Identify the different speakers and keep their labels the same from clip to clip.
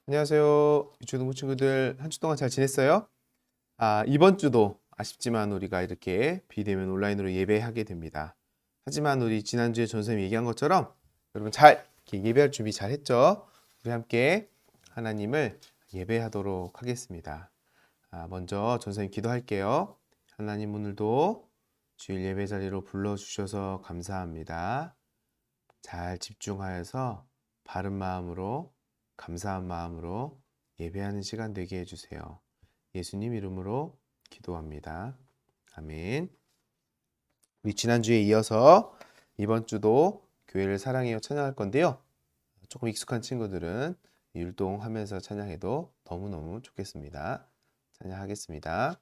Speaker 1: 안녕하세요. 유초등부 친구들 한 주 동안 잘 지냈어요? 이번 주도 아쉽지만 우리가 이렇게 비대면 온라인으로 예배하게 됩니다. 하지만 우리 지난주에 전선생님이 얘기한 것처럼 여러분 잘 이렇게 예배할 준비 잘 했죠? 우리 함께 하나님을 예배하도록 하겠습니다. 먼저 전선생님 기도할게요. 하나님 오늘도 주일 예배 자리로 불러주셔서 감사합니다. 잘 집중하여서 바른 마음으로 감사한 마음으로 예배하는 시간 되게 해주세요. 예수님 이름으로 기도합니다. 아멘. 우리 지난주에 이어서 이번 주도 교회를 사랑해요 찬양할 건데요. 조금 익숙한 친구들은 율동하면서 찬양해도 너무너무 좋겠습니다. 찬양하겠습니다.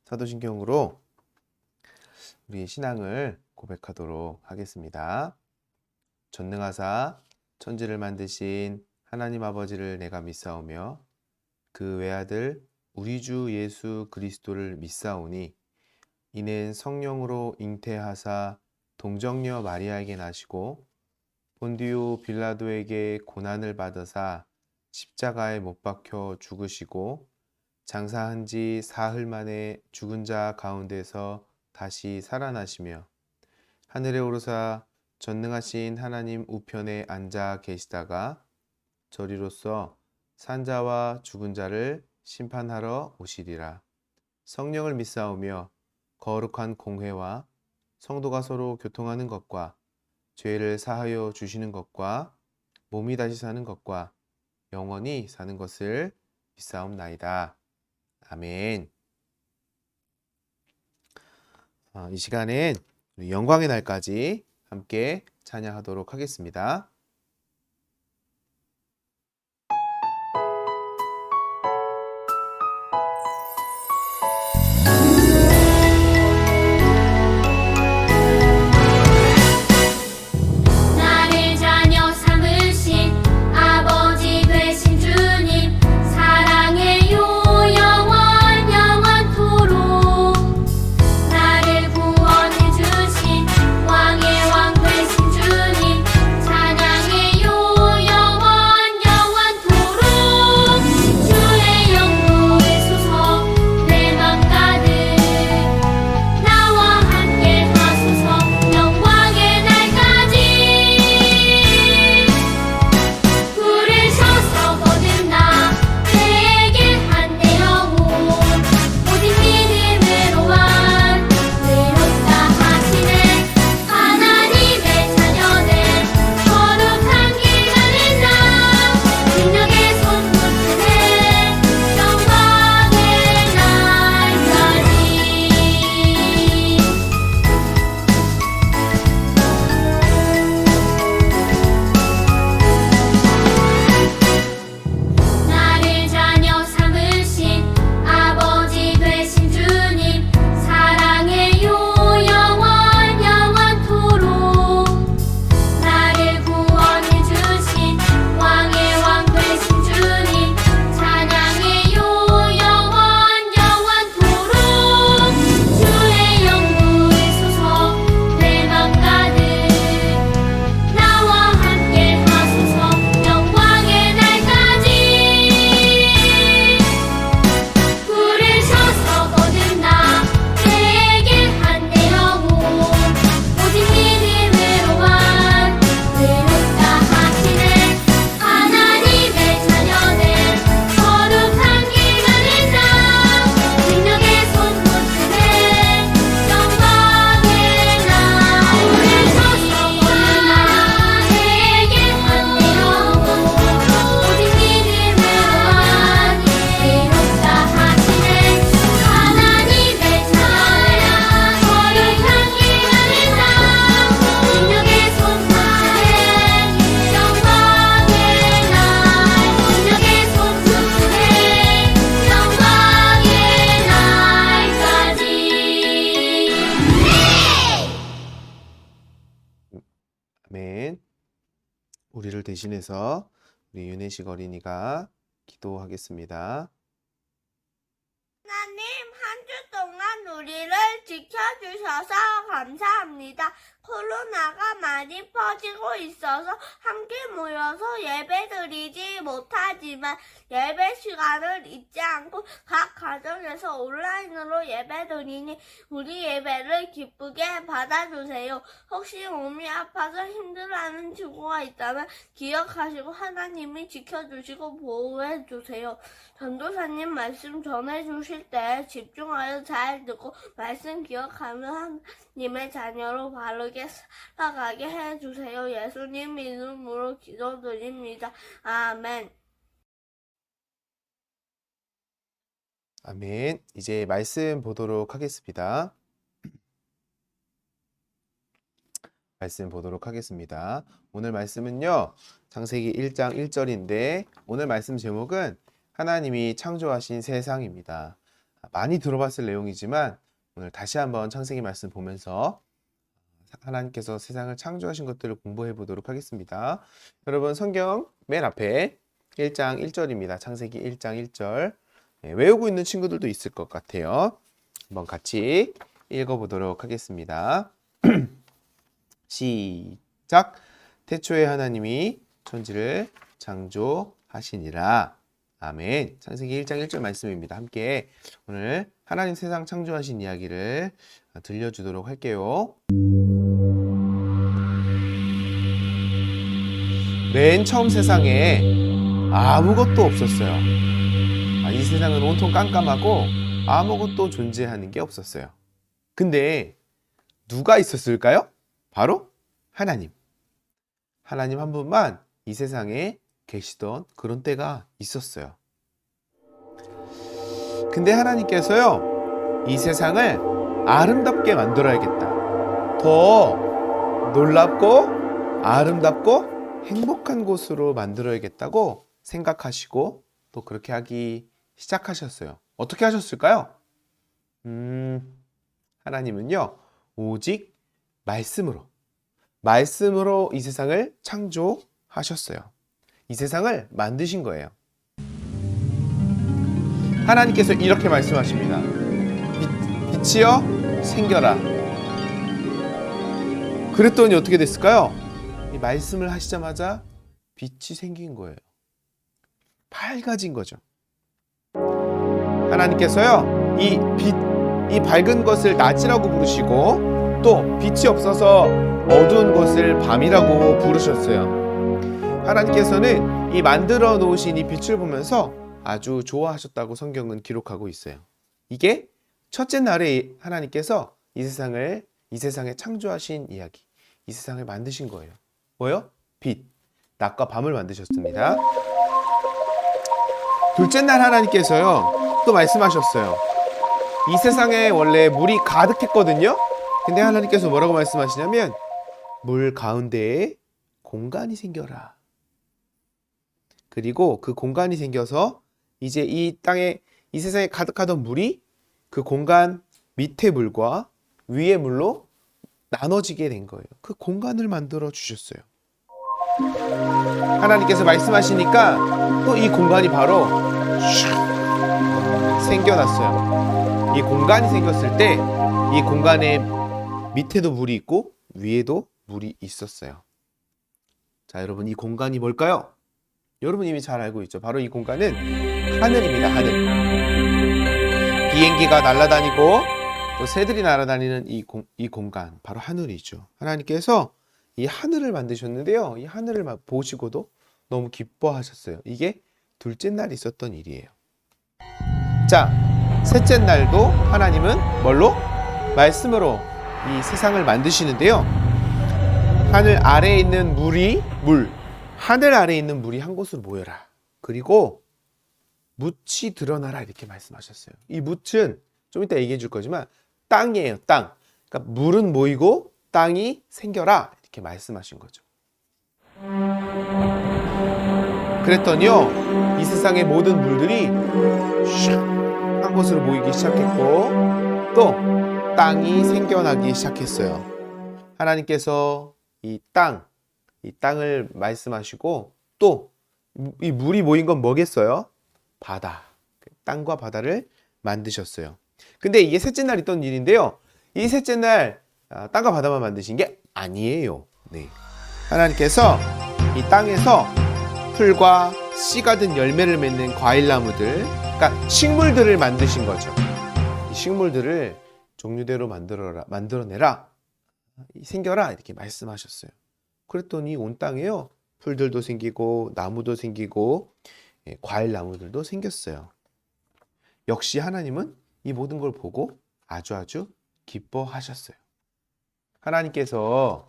Speaker 1: 사도신경으로 우리 신앙을 고백하도록 하겠습니다. 전능하사 천지를 만드신 하나님 아버지를 내가 믿사오며 그 외아들 우리 주 예수 그리스도를 믿사오니 이는 성령으로 잉태하사 동정녀 마리아에게 나시고 본디오 빌라도에게 고난을 받으사 십자가에 못 박혀 죽으시고 장사한 지 사흘 만에 죽은 자 가운데서 다시 살아나시며 하늘에 오르사 전능하신 하나님 우편에 앉아 계시다가 저리로서 산자와 죽은 자를 심판하러 오시리라. 성령을 믿사오며 거룩한 공회와 성도가 서로 교통하는 것과 죄를 사하여 주시는 것과 몸이 다시 사는 것과 영원히 사는 것을 믿사옵나이다. 아멘. 이 시간엔 영광의 날까지 함께 찬양하도록 하겠습니다.
Speaker 2: 찬양
Speaker 1: 우리를 대신해서 우리 윤혜식 어린이가 기도하겠습니다.
Speaker 2: 하나님, 한 주 동안 우리를 지켜주셔서 감사합니다. 코로나가 많이 퍼지고 있어서 함께 모여서 예배드리지 못하지만 예배 시간을 잊지 않고 각 가정에서 온라인으로 예배드리니 우리 예배를 기쁘게 받아주세요. 혹시 몸이 아파서 힘들어하는 친구가 있다면 기억하시고 하나님이 지켜주시고 보호해주세요. 전도사님 말씀 전해주실 때 집중하여 잘 듣고 말씀 기억하며 하나님의 자녀로 바르게 살아가게 해주세요. 예수님 이름으로 기도드립니다. 아멘.
Speaker 1: 아멘. 이제 말씀 보도록 하겠습니다. 말씀 보도록 하겠습니다. 오늘 말씀은요, 창세기 1장 1절인데 오늘 말씀 제목은 하나님이 창조하신 세상입니다. 많이 들어봤을 내용이지만 오늘 다시 한번 창세기 말씀 보면서 하나님께서 세상을 창조하신 것들을 공부해 보도록 하겠습니다. 여러분 성경 맨 앞에 1장 1절입니다. 창세기 1장 1절. 외우고 있는 친구들도 있을 것 같아요. 한번 같이 읽어보도록 하겠습니다. 시작. 태초에 하나님이 천지를 창조하시니라. 아멘. 창세기 1장 1절 말씀입니다. 함께 오늘 하나님 세상 창조하신 이야기를 들려주도록 할게요. 맨 처음 세상에 아무것도 없었어요. 이 세상은 온통 깜깜하고 아무것도 존재하는 게 없었어요. 근데 누가 있었을까요? 바로 하나님. 하나님 한 분만 이 세상에 계시던 그런 때가 있었어요. 근데 하나님께서요, 이 세상을 아름답게 만들어야겠다. 더 놀랍고 아름답고 행복한 곳으로 만들어야겠다고 생각하시고 또 그렇게 하기 시작하셨어요. 어떻게 하셨을까요? 하나님은요, 오직 말씀으로 이 세상을 창조하셨어요. 이 세상을 만드신 거예요. 하나님께서 이렇게 말씀하십니다. 빛이여 생겨라. 그랬더니 어떻게 됐을까요? 이 말씀을 하시자마자 빛이 생긴 거예요. 밝아진 거죠. 하나님께서요, 이 밝은 것을 낮이라고 부르시고 또 빛이 없어서 어두운 것을 밤이라고 부르셨어요. 하나님께서는 이 만들어 놓으신 이 빛을 보면서 아주 좋아하셨다고 성경은 기록하고 있어요. 이게 첫째 날에 하나님께서 이 세상에 창조하신 이야기, 이 세상을 만드신 거예요. 뭐요? 빛, 낮과 밤을 만드셨습니다. 둘째 날 하나님께서요, 또 말씀하셨어요. 이 세상에 원래 물이 가득했거든요. 근데 하나님께서 뭐라고 말씀하시냐면 물 가운데에 공간이 생겨라. 그리고 그 공간이 생겨서 이제 이 세상에 가득하던 물이 그 공간 밑에 물과 위의 물로 나눠지게 된 거예요. 그 공간을 만들어 주셨어요. 하나님께서 말씀하시니까 또 이 공간이 바로 생겨났어요. 이 공간이 생겼을 때 이 공간에 밑에도 물이 있고 위에도 물이 있었어요. 자, 여러분, 이 공간이 뭘까요? 여러분 이미 잘 알고 있죠. 바로 이 공간은 하늘입니다. 하늘. 비행기가 날아다니고 또 새들이 날아다니는 이 공간, 바로 하늘이죠. 하나님께서 이 하늘을 만드셨는데요, 이 하늘을 보시고도 너무 기뻐하셨어요. 이게 둘째 날 있었던 일이에요. 자, 셋째 날도 하나님은 뭘로? 말씀으로 이 세상을 만드시는데요, 하늘 아래에 있는 하늘 아래에 있는 물이 한 곳으로 모여라. 그리고 묻이 드러나라, 이렇게 말씀하셨어요. 이 묻은 좀 이따 얘기해 줄 거지만 땅이에요. 땅. 그러니까 물은 모이고 땅이 생겨라, 이렇게 말씀하신 거죠. 그랬더니요, 이 세상의 모든 물들이 한 곳으로 모이기 시작했고 또 땅이 생겨나기 시작했어요. 하나님께서 이 땅, 이 땅을 말씀하시고 또 이 물이 모인 건 뭐겠어요? 바다. 땅과 바다를 만드셨어요. 근데 이게 셋째 날 있던 일인데요. 이 셋째 날 땅과 바다만 만드신 게 아니에요. 네. 하나님께서 이 땅에서 풀과 씨가 든 열매를 맺는 과일나무들, 그러니까 식물들을 만드신 거죠. 이 식물들을 종류대로 만들어내라, 생겨라 이렇게 말씀하셨어요. 그랬더니 온 땅에요. 풀들도 생기고 나무도 생기고 과일나무들도 생겼어요. 역시 하나님은 이 모든 걸 보고 아주 기뻐하셨어요. 하나님께서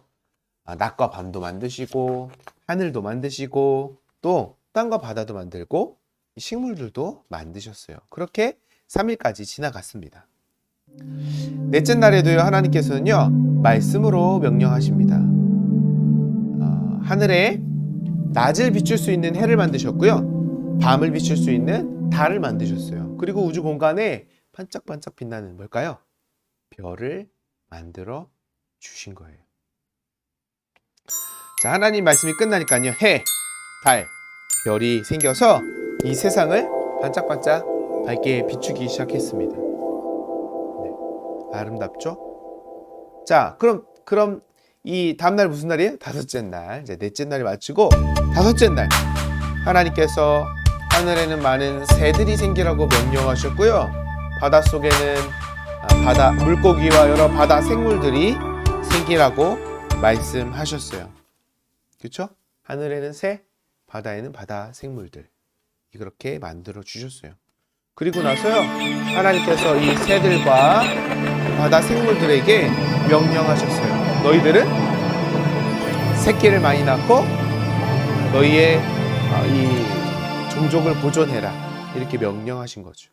Speaker 1: 낮과 밤도 만드시고 하늘도 만드시고 또 땅과 바다도 만들고 식물들도 만드셨어요. 그렇게 3일까지 지나갔습니다. 넷째 날에도요, 하나님께서는요 말씀으로 명령하십니다. 하늘에 낮을 비출 수 있는 해를 만드셨고요, 밤을 비출 수 있는 달을 만드셨어요. 그리고 우주 공간에 반짝반짝 빛나는 뭘까요? 별을 만들어 주신 거예요. 자, 하나님 말씀이 끝나니까요, 해, 달, 별이 생겨서 이 세상을 반짝반짝 밝게 비추기 시작했습니다. 네, 아름답죠? 자, 그럼 이 다음날 무슨 날이에요? 다섯째 날. 이제 넷째 날이 마치고 다섯째 날 하나님께서 하늘에는 많은 새들이 생기라고 명령하셨고요, 바닷속에는 바다 물고기와 여러 바다 생물들이 생기라고 말씀하셨어요. 그렇죠? 하늘에는 새, 바다에는 바다 생물들, 그렇게 만들어 주셨어요. 그리고 나서요, 하나님께서 이 새들과 바다 생물들에게 명령하셨어요. 너희들은 새끼를 많이 낳고 너희의 이 종족을 보존해라, 이렇게 명령하신 거죠.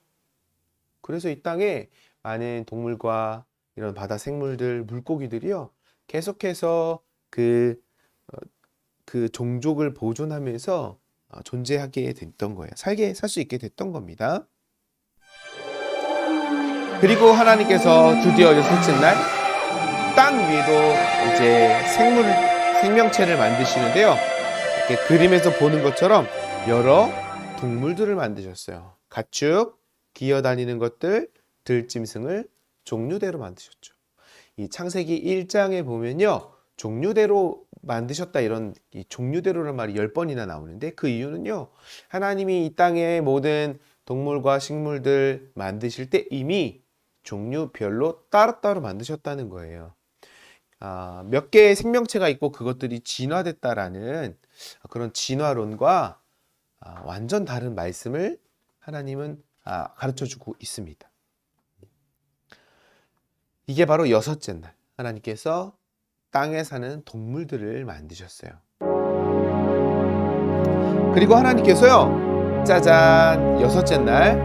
Speaker 1: 그래서 이 땅에 많은 동물과 이런 바다 생물들, 물고기들이요, 계속해서 그 종족을 보존하면서 존재하게 됐던 거예요. 살 수 있게 됐던 겁니다. 그리고 하나님께서 드디어 여섯째 날 땅 위에도 이제 생명체를 만드시는데요, 이렇게 그림에서 보는 것처럼 여러 동물들을 만드셨어요. 가축, 기어다니는 것들, 들짐승을 종류대로 만드셨죠. 이 창세기 1장에 보면요, 종류대로 만드셨다, 이런 이 종류대로라는 말이 10번이나 나오는데, 그 이유는요, 하나님이 이 땅의 모든 동물과 식물들 만드실 때 이미 종류별로 따로따로 만드셨다는 거예요. 몇 개의 생명체가 있고 그것들이 진화됐다라는 그런 진화론과 완전 다른 말씀을 하나님은 가르쳐주고 있습니다. 이게 바로 여섯째 날 하나님께서 땅에 사는 동물들을 만드셨어요. 그리고 하나님께서요, 짜잔, 여섯째 날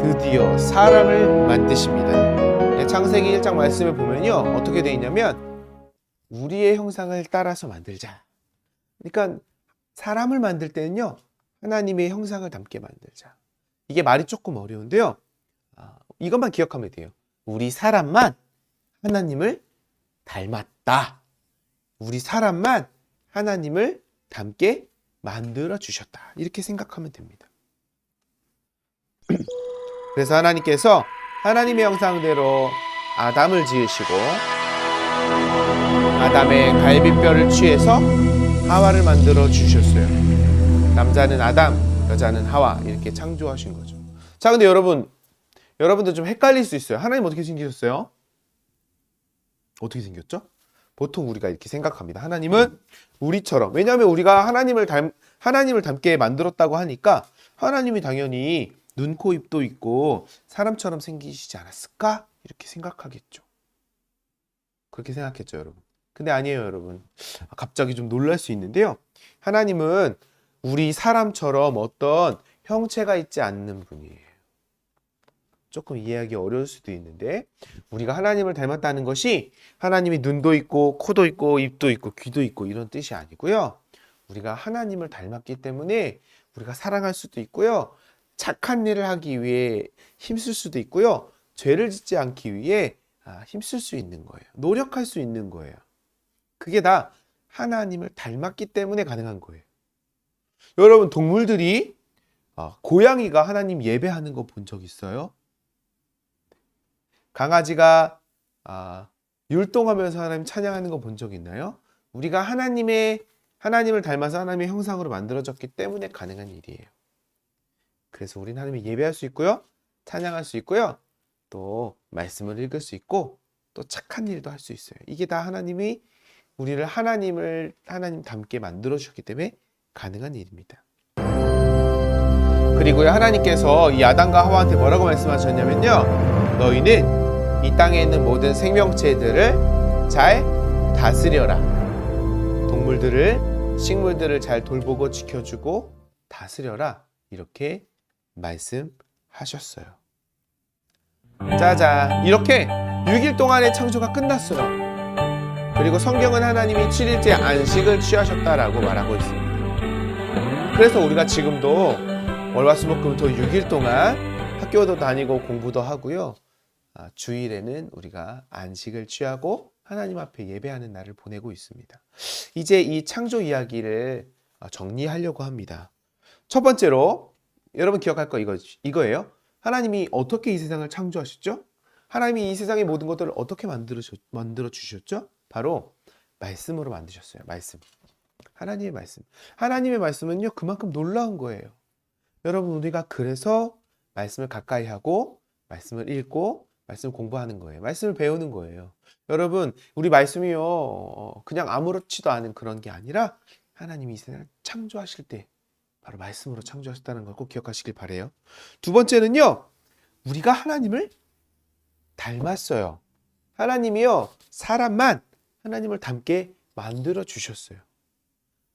Speaker 1: 드디어 사람을 만드십니다. 창세기 1장 말씀을 보면요, 어떻게 되어 있냐면 우리의 형상을 따라서 만들자. 그러니까 사람을 만들 때는요, 하나님의 형상을 담게 만들자. 이게 말이 조금 어려운데요, 이것만 기억하면 돼요. 우리 사람만 하나님을 닮았다. 우리 사람만 하나님을 닮게 만들어 주셨다. 이렇게 생각하면 됩니다. 그래서 하나님께서 하나님의 형상대로 아담을 지으시고 아담의 갈비뼈를 취해서 하와를 만들어 주셨어요. 남자는 아담, 여자는 하와, 이렇게 창조하신 거죠. 자, 근데 여러분들 좀 헷갈릴 수 있어요. 하나님 어떻게 생기셨어요? 어떻게 생겼죠? 보통 우리가 이렇게 생각합니다. 하나님은 우리처럼, 왜냐하면 우리가 하나님을 닮게 만들었다고 하니까 하나님이 당연히 눈, 코, 입도 있고 사람처럼 생기시지 않았을까? 이렇게 생각하겠죠. 그렇게 생각했죠, 여러분. 근데 아니에요, 여러분. 갑자기 좀 놀랄 수 있는데요, 하나님은 우리 사람처럼 어떤 형체가 있지 않는 분이에요. 조금 이해하기 어려울 수도 있는데, 우리가 하나님을 닮았다는 것이 하나님이 눈도 있고 코도 있고 입도 있고 귀도 있고 이런 뜻이 아니고요, 우리가 하나님을 닮았기 때문에 우리가 사랑할 수도 있고요, 착한 일을 하기 위해 힘쓸 수도 있고요, 죄를 짓지 않기 위해 힘쓸 수 있는 거예요. 노력할 수 있는 거예요. 그게 다 하나님을 닮았기 때문에 가능한 거예요. 여러분, 동물들이 고양이가 하나님 예배하는 거 본 적 있어요? 강아지가 율동하면서 하나님 찬양하는 거 본 적 있나요? 우리가 하나님을 닮아서 하나님의 형상으로 만들어졌기 때문에 가능한 일이에요. 그래서 우리는 하나님을 예배할 수 있고요, 찬양할 수 있고요, 또 말씀을 읽을 수 있고, 또 착한 일도 할 수 있어요. 이게 다 하나님이 우리를 하나님 닮게 만들어 주셨기 때문에 가능한 일입니다. 그리고요, 하나님께서 이 아담과 하와한테 뭐라고 말씀하셨냐면요, 너희는 이 땅에 있는 모든 생명체들을 잘 다스려라. 동물들을, 식물들을 잘 돌보고 지켜주고 다스려라. 이렇게 말씀하셨어요. 짜잔, 이렇게 6일 동안의 창조가 끝났어요. 그리고 성경은 하나님이 7일째 안식을 취하셨다라고 말하고 있습니다. 그래서 우리가 지금도 월화수목금토 6일 동안 학교도 다니고 공부도 하고요, 주일에는 우리가 안식을 취하고 하나님 앞에 예배하는 날을 보내고 있습니다. 이제 이 창조 이야기를 정리하려고 합니다. 첫 번째로 여러분 기억할 거 이거예요. 하나님이 어떻게 이 세상을 창조하셨죠? 하나님이 이 세상의 모든 것들을 어떻게 만들어 주셨죠? 바로 말씀으로 만드셨어요. 말씀. 하나님의 말씀. 하나님의 말씀은요, 그만큼 놀라운 거예요. 여러분, 우리가 그래서 말씀을 가까이 하고 말씀을 읽고 말씀을 공부하는 거예요. 말씀을 배우는 거예요. 여러분, 우리 말씀이요, 그냥 아무렇지도 않은 그런 게 아니라 하나님이 이 세상을 창조하실 때 바로 말씀으로 창조하셨다는 걸 꼭 기억하시길 바래요. 두 번째는요, 우리가 하나님을 닮았어요. 하나님이요, 사람만 하나님을 닮게 만들어 주셨어요.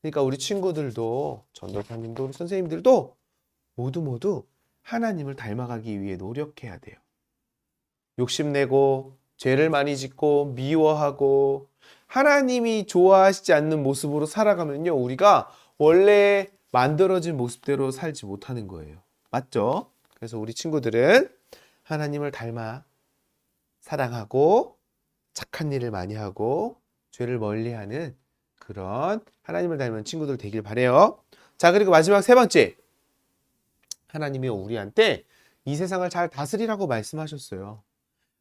Speaker 1: 그러니까 우리 친구들도, 전도사님도, 우리 선생님들도 모두 하나님을 닮아가기 위해 노력해야 돼요. 욕심내고 죄를 많이 짓고 미워하고 하나님이 좋아하시지 않는 모습으로 살아가면요, 우리가 원래 만들어진 모습대로 살지 못하는 거예요. 맞죠? 그래서 우리 친구들은 하나님을 닮아 사랑하고 착한 일을 많이 하고 죄를 멀리하는 그런 하나님을 닮은 친구들 되길 바래요. 자, 그리고 마지막 세 번째, 하나님이 우리한테 이 세상을 잘 다스리라고 말씀하셨어요.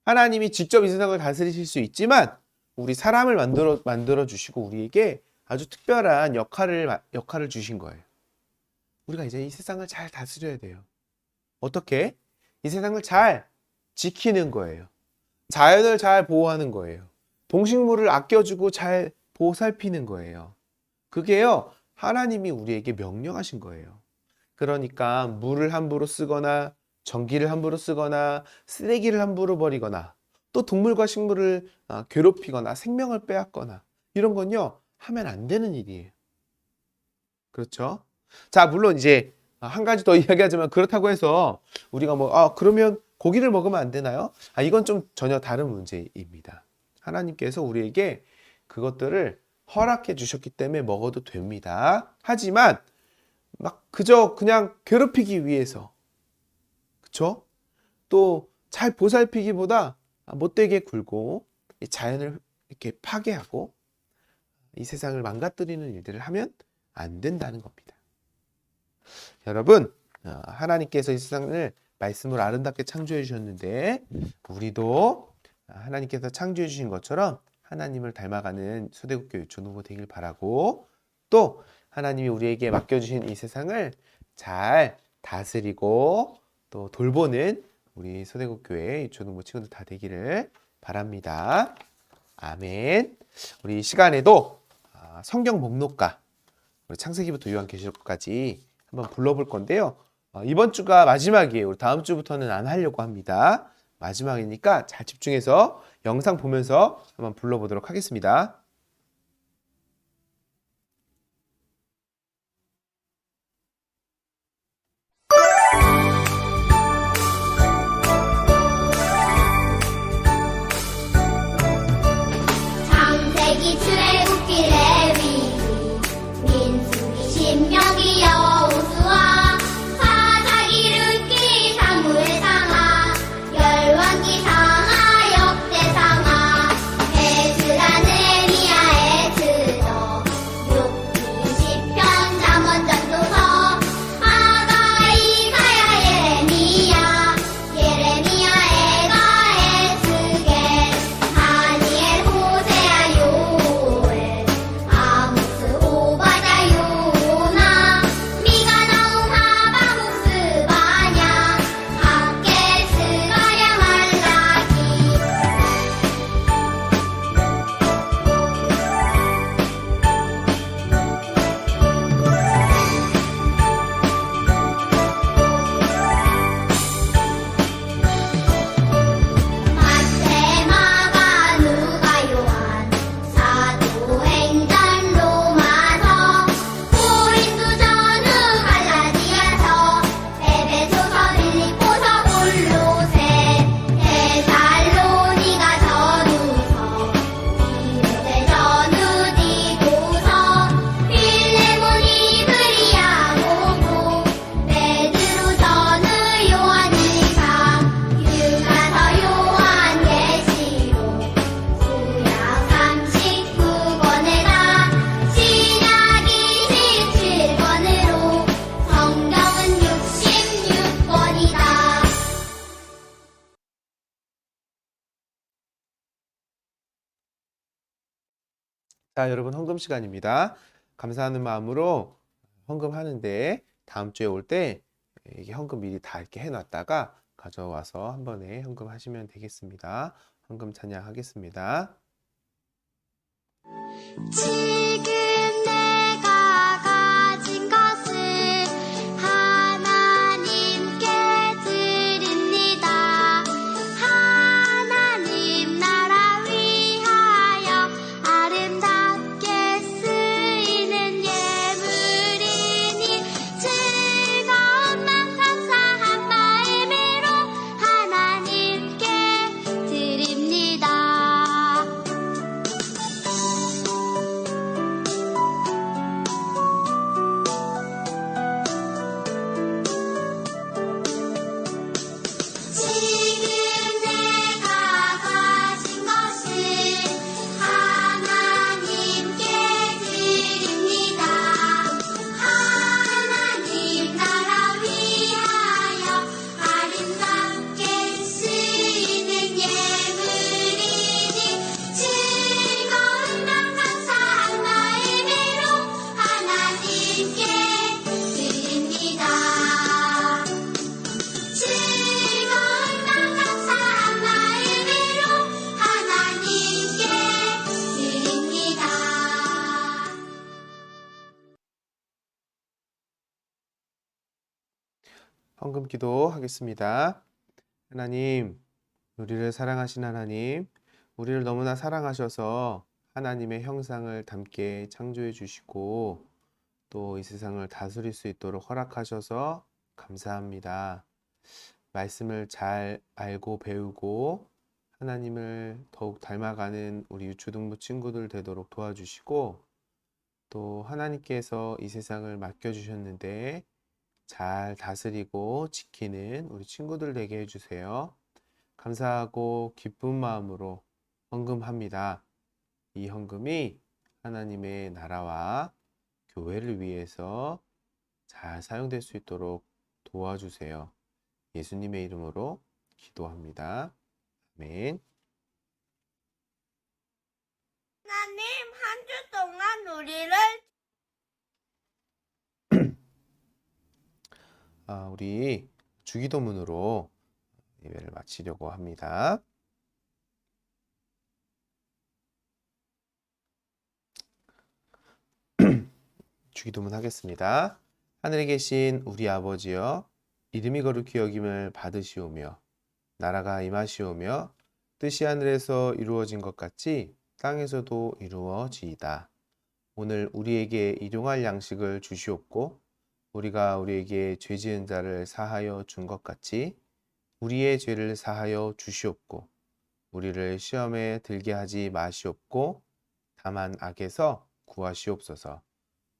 Speaker 1: 하나님이 직접 이 세상을 다스리실 수 있지만 우리 사람을 만들어 주시고 우리에게 아주 특별한 역할을 주신 거예요. 우리가 이제 이 세상을 잘 다스려야 돼요. 어떻게? 이 세상을 잘 지키는 거예요. 자연을 잘 보호하는 거예요. 동식물을 아껴주고 잘 보살피는 거예요. 그게요, 하나님이 우리에게 명령하신 거예요. 그러니까 물을 함부로 쓰거나 전기를 함부로 쓰거나 쓰레기를 함부로 버리거나 또 동물과 식물을 괴롭히거나 생명을 빼앗거나 이런 건요, 하면 안 되는 일이에요. 그렇죠? 자, 물론 이제 한 가지 더 이야기하자면, 그렇다고 해서 우리가 그러면 고기를 먹으면 안 되나요? 이건 좀 전혀 다른 문제입니다. 하나님께서 우리에게 그것들을 허락해 주셨기 때문에 먹어도 됩니다. 하지만 그저 그냥 괴롭히기 위해서, 그쵸? 또 잘 보살피기보다 못되게 굴고 이 자연을 이렇게 파괴하고 이 세상을 망가뜨리는 일들을 하면 안 된다는 겁니다. 여러분, 하나님께서 이 세상을 말씀으로 아름답게 창조해 주셨는데 우리도 하나님께서 창조해 주신 것처럼 하나님을 닮아가는 소대국교 유초농부 되길 바라고, 또 하나님이 우리에게 맡겨주신 이 세상을 잘 다스리고 또 돌보는 우리 소대국교회 유초농부 친구들 다 되기를 바랍니다. 아멘. 우리 이 시간에도 성경 목록과 우리 창세기부터 요한계시록까지 한번 불러볼 건데요. 이번 주가 마지막이에요. 우리 다음 주부터는 안 하려고 합니다. 마지막이니까 잘 집중해서 영상 보면서 한번 불러보도록 하겠습니다.
Speaker 3: 창세기 출애굽기 레위기 민수기 신명기 여호수아 사사기 룻기 사무엘 상하 열왕기 상하 역대 상하 에스라 느헤미야 에스더
Speaker 1: 자, 여러분 헌금 시간입니다. 감사하는 마음으로 헌금하는데 다음 주에 올 때 이게 헌금 미리 다 이렇게 해놨다가 가져와서 한 번에 헌금하시면 되겠습니다. 헌금 찬양하겠습니다.
Speaker 3: 지금 내가 가진 것을 하나님께 드립니다. 하나님 나라 위하여 아름답게 쓰이는 예물이니 즐거운 맘 감사한 마음으로 하나님께 드립니다. 지금 내가 가진 것을 하나님께 드립니다. 하나님 나라 위하여 아름답게 쓰이는 예물이니 즐거운 맘 감사한 마음으로 하나님께 드립니다. 즐거운 맘 감사한 마음으로 하나님께 드립니다.
Speaker 1: 헌금 기도하겠습니다. 하나님, 우리를 사랑하신 하나님, 우리를 너무나 사랑하셔서 하나님의 형상을 닮게 창조해 주시고 또 이 세상을 다스릴 수 있도록 허락하셔서 감사합니다. 말씀을 잘 알고 배우고 하나님을 더욱 닮아가는 우리 유초등부 친구들 되도록 도와주시고 또 하나님께서 이 세상을 맡겨주셨는데 잘 다스리고 지키는 우리 친구들 되게 해주세요. 감사하고 기쁜 마음으로 헌금합니다. 이 헌금이 하나님의 나라와 교회를 위해서 잘 사용될 수 있도록 도와주세요. 예수님의 이름으로 기도합니다. 아멘.
Speaker 2: 하나님, 한 주 동안 우리를
Speaker 1: 우리 주기도문으로 예배를 마치려고 합니다. 주기도문 하겠습니다. 하늘에 계신 우리 아버지여, 이름이 거룩히 여김을 받으시오며 나라가 임하시오며 뜻이 하늘에서 이루어진 것 같이 땅에서도 이루어지이다. 오늘 우리에게 일용할 양식을 주시옵고 우리가 우리에게 죄 지은 자를 사하여 준 것 같이 우리의 죄를 사하여 주시옵고 우리를 시험에 들게 하지 마시옵고 다만 악에서 구하시옵소서.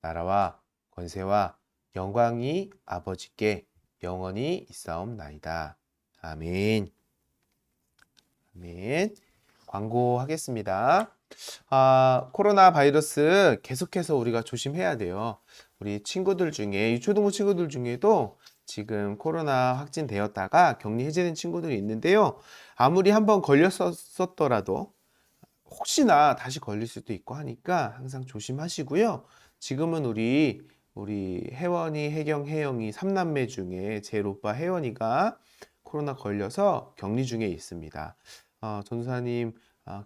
Speaker 1: 나라와 권세와 영광이 아버지께 영원히 있사옵나이다. 아멘. 아멘. 광고하겠습니다. 코로나 바이러스 계속해서 우리가 조심해야 돼요. 우리 친구들 중에, 유초등부 친구들 중에도 지금 코로나 확진되었다가 격리 해제된 친구들이 있는데요. 아무리 한번 걸렸었더라도 혹시나 다시 걸릴 수도 있고 하니까 항상 조심하시고요. 지금은 우리 혜원이, 혜경, 혜영이 3남매 중에 제일 오빠 혜원이가 코로나 걸려서 격리 중에 있습니다. 전도사님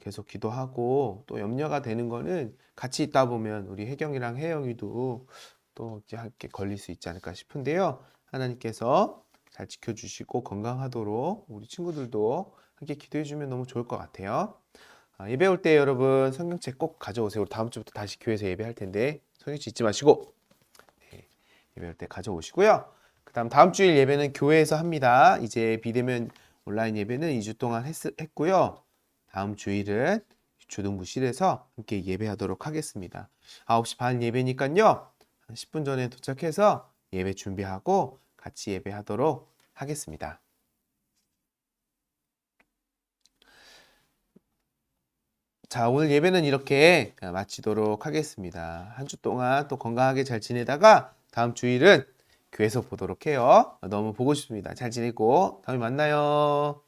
Speaker 1: 계속 기도하고 또 염려가 되는 거는 같이 있다 보면 우리 혜경이랑 혜영이도 또 이렇게 걸릴 수 있지 않을까 싶은데요. 하나님께서 잘 지켜주시고 건강하도록 우리 친구들도 함께 기도해 주면 너무 좋을 것 같아요. 예배 올 때 여러분 성경책 꼭 가져오세요. 우리 다음 주부터 다시 교회에서 예배할 텐데 성경책 잊지 마시고 예배 올 때 가져오시고요. 그다음 다음 주일 예배는 교회에서 합니다. 이제 비대면 온라인 예배는 2주 동안 했고요. 다음 주일은 초등부실에서 함께 예배하도록 하겠습니다. 9시 반 예배니까요. 한 10분 전에 도착해서 예배 준비하고 같이 예배하도록 하겠습니다. 자, 오늘 예배는 이렇게 마치도록 하겠습니다. 한 주 동안 또 건강하게 잘 지내다가 다음 주일은 교회에서 보도록 해요. 너무 보고 싶습니다. 잘 지내고 다음에 만나요.